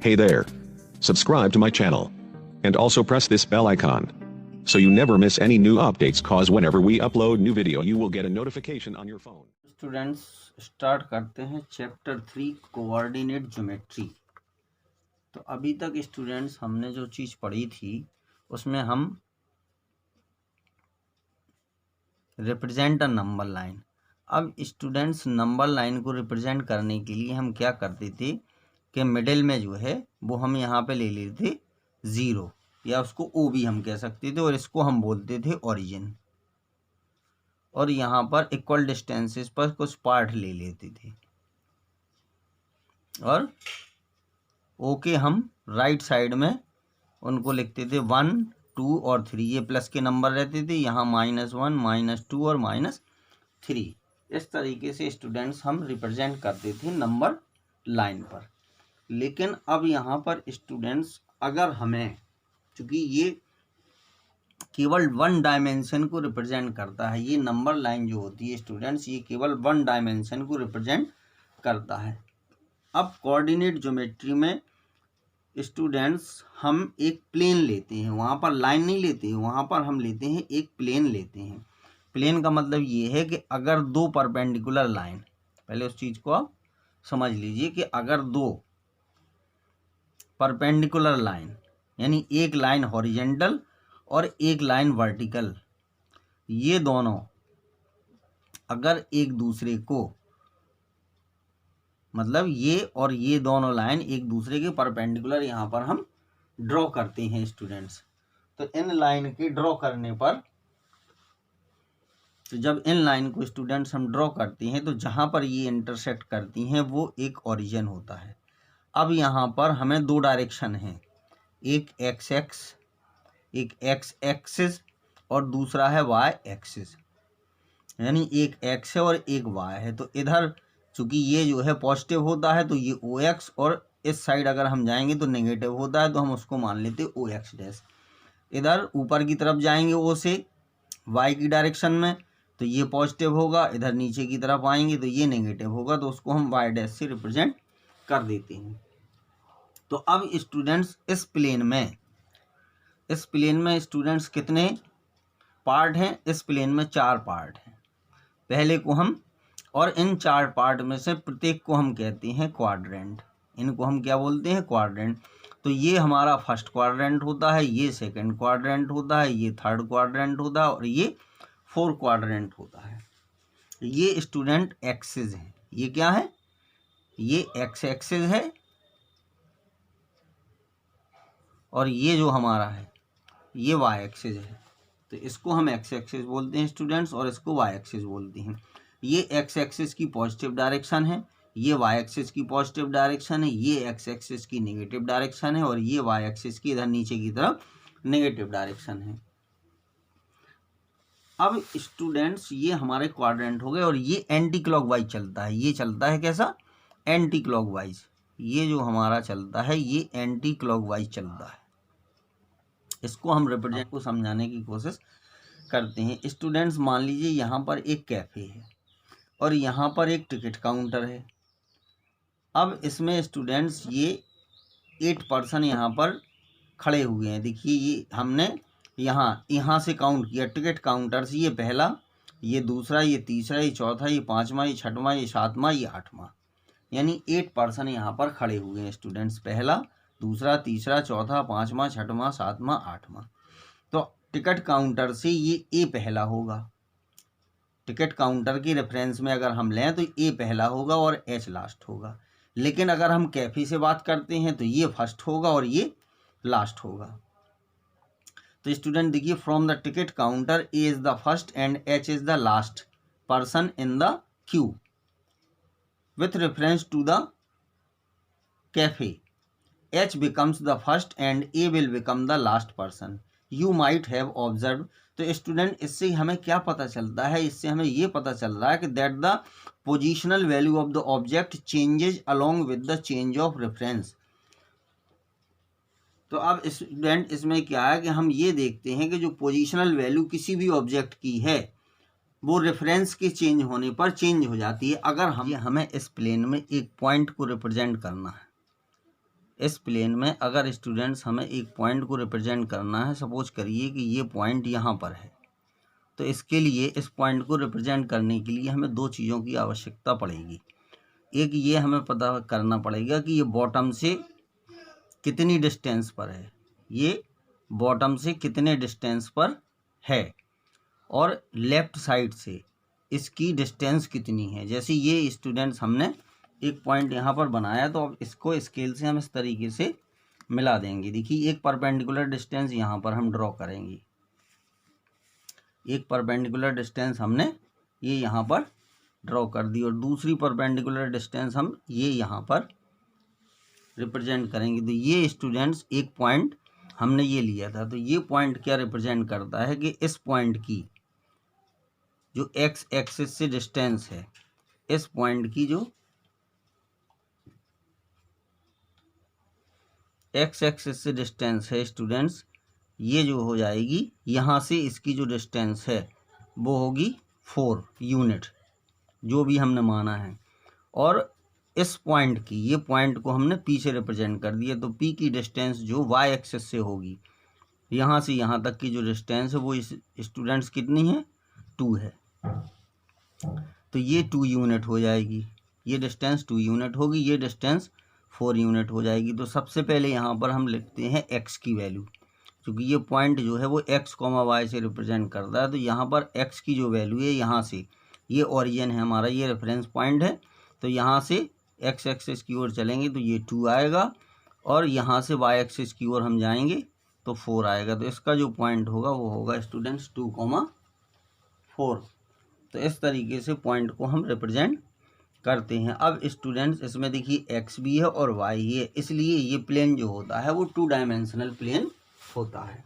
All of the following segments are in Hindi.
Hey there. Subscribe to my channel. And also press this bell icon. So you never miss any new updates, cause whenever we upload new video you will get a notification on your phone. Students start करते हैं चैप्टर 3 कोऑर्डिनेट ज्योमेट्री। तो अभी तक स्टूडेंट्स हमने जो चीज़ पढ़ी थी उसमें हम रिप्रेजेंट अ नंबर लाइन। अब स्टूडेंट्स नंबर लाइन को रिप्रेजेंट करने के लिए हम क्या करते थे कि मिडिल में जो है वो हम यहाँ पे ले लेते थे 0 या उसको ओ भी हम कह सकते थे और इसको हम बोलते थे ओरिजिन, और यहाँ पर इक्वल डिस्टेंसेस पर कुछ पार्ट ले लेते थे और ओके हम राइट साइड में उनको लिखते थे 1, 2 और 3। ये प्लस के नंबर रहते थे, यहाँ -1, -2 और -3। इस तरीके से स्टूडेंट्स हम रिप्रेजेंट करते थे नंबर लाइन पर। लेकिन अब यहाँ पर स्टूडेंट्स अगर हमें, चूँकि ये केवल 1 डायमेंशन को रिप्रेजेंट करता है, ये नंबर लाइन जो होती है स्टूडेंट्स ये केवल 1 डायमेंशन को रिप्रेजेंट करता है। अब कोऑर्डिनेट ज्योमेट्री में स्टूडेंट्स हम एक प्लेन लेते हैं, वहाँ पर लाइन नहीं लेते हैं, वहाँ पर हम लेते हैं एक प्लेन लेते हैं। प्लेन का मतलब ये है कि अगर दो परपेंडिकुलर लाइन, पहले उस चीज़ को आप समझ लीजिए कि अगर दो परपेंडिकुलर लाइन यानी एक लाइन हॉरिजेंटल और एक लाइन वर्टिकल, ये दोनों अगर एक दूसरे को, मतलब ये और ये दोनों लाइन एक दूसरे के परपेंडिकुलर यहाँ पर हम ड्रॉ करते हैं स्टूडेंट्स। तो इन लाइन के ड्रॉ करने पर, तो जब इन लाइन को स्टूडेंट्स हम ड्रॉ करते हैं तो जहाँ पर ये इंटरसेक्ट करती हैं वो एक ओरिजिन होता है। अब यहाँ पर हमें दो डायरेक्शन हैं, एक एक्स एक्सिस और दूसरा है वाई एक्सिस, यानी एक एक्स है और एक वाई है। तो इधर चूँकि ये जो है पॉजिटिव होता है तो ये ओ एक्स, और इस साइड अगर हम जाएंगे तो नेगेटिव होता है तो हम उसको मान लेते ओ एक्स डैश। इधर ऊपर की तरफ जाएंगे ओ से वाई की डायरेक्शन में तो ये पॉजिटिव होगा, इधर नीचे की तरफ आएंगे तो ये नेगेटिव होगा, तो उसको हम वाई डैश से रिप्रेजेंट कर देते हैं। तो अब स्टूडेंट्स इस प्लेन में स्टूडेंट्स कितने पार्ट हैं? इस प्लेन में 4 पार्ट हैं पहले को हम, और इन 4 पार्ट में से प्रत्येक को हम कहते हैं क्वाड्रेंट। इनको हम क्या बोलते हैं? क्वाड्रेंट। तो ये हमारा फर्स्ट क्वाड्रेंट होता है, ये सेकंड क्वाड्रेंट होता है, ये थर्ड क्वाड्रेंट होता है और ये 4 क्वाड्रेंट होता है। ये स्टूडेंट एक्सिस है, ये क्या है? ये एक्स एक्सिस है और ये जो हमारा है ये वाई एक्सिस है। तो इसको हम एक्स एक्सिस बोलते हैं स्टूडेंट्स और इसको वाई एक्सिस बोलते हैं। ये एक्स एक्सिस की पॉजिटिव डायरेक्शन है, ये वाई एक्सिस की पॉजिटिव डायरेक्शन है, ये एक्स एक्सिस की नेगेटिव डायरेक्शन है और ये वाई एक्सिस की इधर नीचे की तरफ नेगेटिव डायरेक्शन है। अब स्टूडेंट्स ये हमारे क्वाड्रेंट हो गए और ये एंटी क्लॉकवाइज चलता है। ये चलता है कैसा? Anti clockwise. ये जो हमारा चलता है ये एंटी क्लॉकवाइज चलता है। इसको हम रिप्रेजेंट को समझाने की कोशिश करते हैं। स्टूडेंट्स मान लीजिए यहाँ पर एक कैफ़े है और यहाँ पर एक टिकट काउंटर है। अब इसमें स्टूडेंट्स ये 8 पर्सन यहाँ पर खड़े हुए हैं। देखिए ये हमने यहाँ से काउंट किया टिकट काउंटर से, ये पहला, ये दूसरा, ये तीसरा, ये चौथा, ये पाँचवा, ये छठवां, ये सातवां, ये आठवां, यानी 8 पर्सन यहाँ पर खड़े हुए हैं स्टूडेंट्स। पहला, दूसरा, तीसरा, चौथा, पाँचवा, छठवां, सातवां, आठवां। तो टिकट काउंटर से ये ए पहला होगा। टिकट काउंटर की रेफरेंस में अगर हम लें तो ए पहला होगा और एच लास्ट होगा। लेकिन अगर हम कैफे से बात करते हैं तो ये फर्स्ट होगा और ये लास्ट होगा। तो स्टूडेंट देखिए, from the ticket counter A is the first and H is the last person in the Q with reference to the cafe. H becomes the first and A will become the last person. You might have observed. तो स्टूडेंट इससे हमें क्या पता चलता है? इससे हमें ये पता चल रहा है कि that the positional value of the object changes along with the change of reference. तो अब स्टूडेंट इसमें क्या है कि हम ये देखते हैं कि जो पोजिशनल वैल्यू किसी भी ऑब्जेक्ट की है वो रेफरेंस के चेंज होने पर चेंज हो जाती है। अगर हमें इस प्लेन में एक पॉइंट को रिप्रेजेंट करना है इस प्लेन में अगर स्टूडेंट्स हमें एक पॉइंट को रिप्रेजेंट करना है, सपोज करिए कि ये पॉइंट यहाँ पर है, तो इसके लिए इस पॉइंट को रिप्रेजेंट करने के लिए हमें दो चीज़ों की आवश्यकता पड़ेगी। एक ये हमें पता करना पड़ेगा कि ये बॉटम से कितनी डिस्टेंस पर है, ये बॉटम से कितने डिस्टेंस पर है, और लेफ़्ट साइड से इसकी डिस्टेंस कितनी है। जैसे ये स्टूडेंट्स हमने एक पॉइंट यहाँ पर बनाया, तो अब इसको स्केल से हम इस तरीके से मिला देंगे। देखिए एक परपेंडिकुलर डिस्टेंस यहाँ पर हम ड्रॉ करेंगे, एक परपेंडिकुलर डिस्टेंस हमने ये यहाँ पर ड्रॉ कर दी, और दूसरी परपेंडिकुलर डिस्टेंस हम ये यहाँ पर रिप्रेजेंट करेंगे। तो ये स्टूडेंट्स एक पॉइंट हमने ये लिया था, तो ये पॉइंट क्या रिप्रेजेंट करता है कि इस पॉइंट की जो एक्स एक्सिस से डिस्टेंस है, इस पॉइंट की जो एक्स एक्सिस से डिस्टेंस है स्टूडेंट्स, ये जो हो जाएगी यहाँ से इसकी जो डिस्टेंस है वो होगी 4 यूनिट, जो भी हमने माना है। और इस पॉइंट की, ये पॉइंट को हमने पी से रिप्रेजेंट कर दिया, तो पी की डिस्टेंस जो वाई एक्सिस से होगी, यहाँ से यहाँ तक की जो डिस्टेंस है वो इस स्टूडेंट्स कितनी है, 2 है। तो ये 2 यूनिट हो जाएगी, ये डिस्टेंस 2 यूनिट होगी, ये डिस्टेंस 4 यूनिट हो जाएगी। तो सबसे पहले यहाँ पर हम लिखते हैं एक्स की वैल्यू, क्योंकि ये पॉइंट जो है वो एक्स कॉमा वाई से रिप्रेजेंट करता है। तो यहाँ पर एक्स की जो वैल्यू है, यहाँ से ये ओरिजिन है हमारा, ये रेफरेंस पॉइंट है, तो यहाँ से एक्स एक्सिस की ओर चलेंगे तो ये 2 आएगा, और यहाँ से वाई एक्सिस की ओर हम जाएंगे तो 4 आएगा। तो इसका जो पॉइंट होगा वो होगा स्टूडेंट्स 2,4। तो इस तरीके से पॉइंट को हम रिप्रेजेंट करते हैं। अब स्टूडेंट्स इसमें देखिए एक्स भी है और वाई है, इसलिए ये प्लेन जो होता है वो 2 डायमेंशनल प्लेन होता है,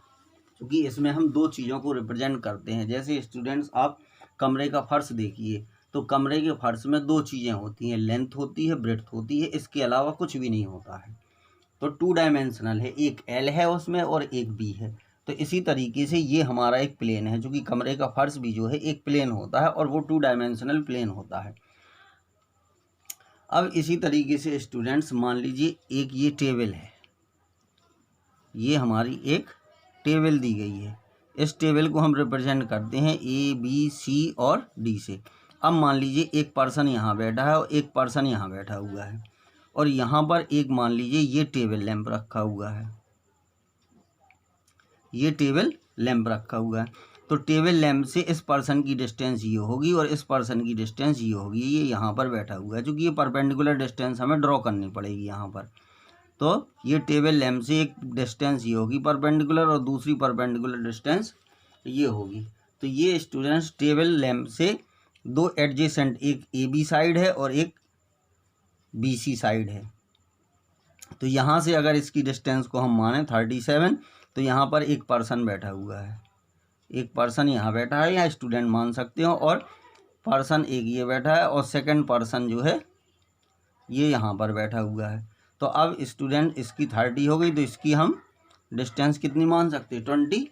क्योंकि इसमें हम दो चीज़ों को रिप्रेजेंट करते हैं। जैसे स्टूडेंट्स आप कमरे का फर्श देखिए, तो कमरे के फर्श में दो चीज़ें होती हैं, लेंथ होती है, ब्रेड्थ होती है, इसके अलावा कुछ भी नहीं होता है। तो 2 डायमेंशनल है, एक एल है उसमें और एक बी है। तो इसी तरीके से ये हमारा एक प्लेन है, जो कि कमरे का फर्श भी जो है एक प्लेन होता है, और वो 2 डायमेंशनल प्लेन होता है। अब इसी तरीके से स्टूडेंट्स मान लीजिए एक ये टेबल है, ये हमारी एक टेबल दी गई है, इस टेबल को हम रिप्रेजेंट करते हैं ए बी सी और डी से। अब मान लीजिए एक पर्सन यहाँ बैठा है और एक पर्सन यहाँ बैठा हुआ है, और यहाँ पर एक मान लीजिए ये टेबल लैंप रखा हुआ है, ये टेबल लैंप रखा हुआ है। तो टेबल लैंप से इस पर्सन की डिस्टेंस ये होगी और इस पर्सन की डिस्टेंस ये होगी, ये यहाँ पर बैठा हुआ है, क्योंकि ये परपेंडिकुलर डिस्टेंस हमें ड्रॉ करनी पड़ेगी यहाँ पर। तो ये टेबल लैंप से एक डिस्टेंस ये होगी परपेंडिकुलर, और दूसरी परपेंडिकुलर डिस्टेंस ये होगी। तो ये स्टूडेंट्स टेबल लैंप से दो एडजेसेंट, एक ए बी साइड है और एक बी सी साइड है। तो यहाँ से अगर इसकी डिस्टेंस को हम माने 37, तो यहाँ पर एक पर्सन बैठा हुआ है, एक पर्सन यहाँ बैठा है, या स्टूडेंट मान सकते हो, और पर्सन एक ये बैठा है, और सेकंड पर्सन जो है ये यहाँ पर बैठा हुआ है। तो अब स्टूडेंट इसकी 30 हो गई, तो इसकी हम डिस्टेंस कितनी मान सकते हैं, 20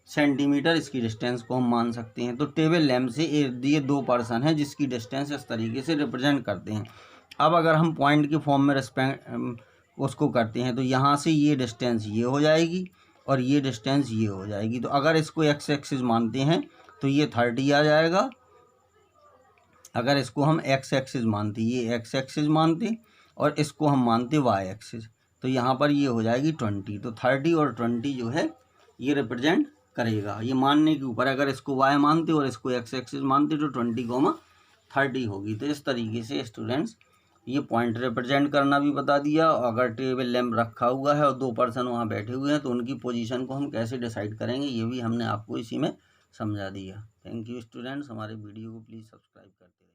सेंटीमीटर इसकी डिस्टेंस को हम मान सकते हैं। तो टेबल लैंप से ये दो पर्सन है जिसकी डिस्टेंस इस तरीके से रिप्रेजेंट करते हैं। अब अगर हम पॉइंट के फॉर्म में उसको करते हैं, तो यहाँ से ये डिस्टेंस ये हो जाएगी और ये डिस्टेंस ये हो जाएगी। तो अगर इसको एक्स एक्सिस मानते हैं तो ये 30 आ जाएगा, अगर इसको हम एक्स एक्सिस मानते, ये एक्स एक्सिस मानते, और इसको हम मानते वाई एक्सिस, तो यहाँ पर ये हो जाएगी 20। तो 30 और 20 जो है ये रिप्रेजेंट करेगा, ये मानने के ऊपर। अगर इसको वाई मानते और इसको एक्स एक्सिस मानते तो 20,30 होगी। तो इस तरीके से स्टूडेंट्स ये पॉइंट रिप्रेजेंट करना भी बता दिया। अगर टेबल लैंप रखा हुआ है और दो पर्सन वहाँ बैठे हुए हैं तो उनकी पोजीशन को हम कैसे डिसाइड करेंगे, ये भी हमने आपको इसी में समझा दिया। थैंक यू स्टूडेंट्स, हमारे वीडियो को प्लीज़ सब्सक्राइब करते हैं।